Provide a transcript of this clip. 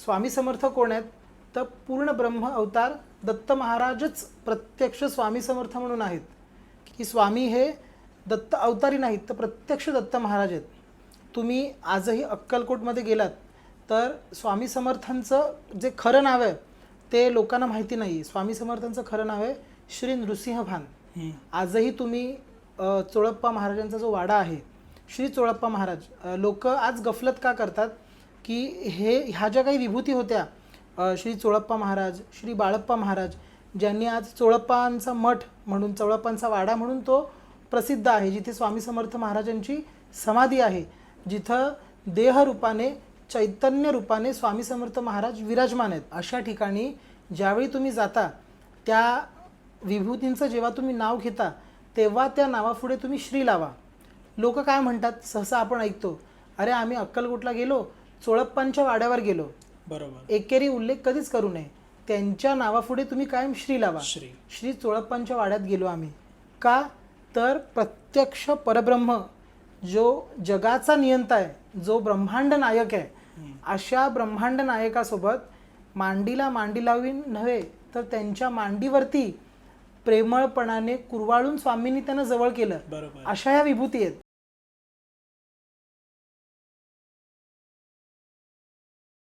स्वामी समर्थ कोण आहेत तर पूर्ण ब्रह्म अवतार दत्त महाराजच प्रत्यक्ष स्वामी समर्थ म्हणून आहेत. की स्वामी हे दत्त अवतारी नाहीत तर प्रत्यक्ष दत्त महाराज आहेत. तुम्ही आजही अक्कलकोटमध्ये गेलात तर स्वामी समर्थांचं जे खरं नाव आहे ते लोकांना माहिती नाही. स्वामी समर्थांचं खरं नाव आहे श्री नृसिंह भान. आजही तुम्ही चोळप्पा महाराजांचा जो वाडा आहे श्री चोळप्पा महाराज, लोक आज गफलत का करतात की ह्या ज्या काही विभूती होत्या श्री चोळप्पा महाराज, श्री बाळप्पा महाराज, ज्यांनी आज चोळप्पांचा मठ म्हणून, चोळप्पांचा वाडा म्हणून तो प्रसिद्ध आहे, जिथे स्वामी समर्थ महाराजांची समाधी आहे, जिथं देहरूपाने चैतन्य रूपाने स्वामी समर्थ महाराज विराजमान आहेत. अशा ठिकाणी ज्यावेळी तुम्ही जाता त्या विभूतींचं जेव्हा तुम्ही नाव घेता तेव्हा त्या नावापुढे तुम्ही श्री लावा. लोक काय म्हणतात, सहसा आपण ऐकतो, अरे आम्ही अक्कलकोटला गेलो, चोळप्पांच्या वाड्यावर गेलो. बरोबर. एकेरी उल्लेख कधीच करू नये. त्यांच्या नावापुढे तुम्ही कायम श्री लावा. श्री चोळप्पांच्या वाड्यात गेलो आम्ही. का तर प्रत्यक्ष परब्रह्म जो जगाचा नियंता आहे, जो ब्रह्मांड नायक आहे, अशा ब्रह्मांड नायकासोबत मांडीला मांडी लावीन नव्हे तर त्यांच्या मांडीवरती प्रेमळपणाने कुरवाळून स्वामींनी त्यांना जवळ केलं. बरोबर. अशा ह्या विभूती आहेत.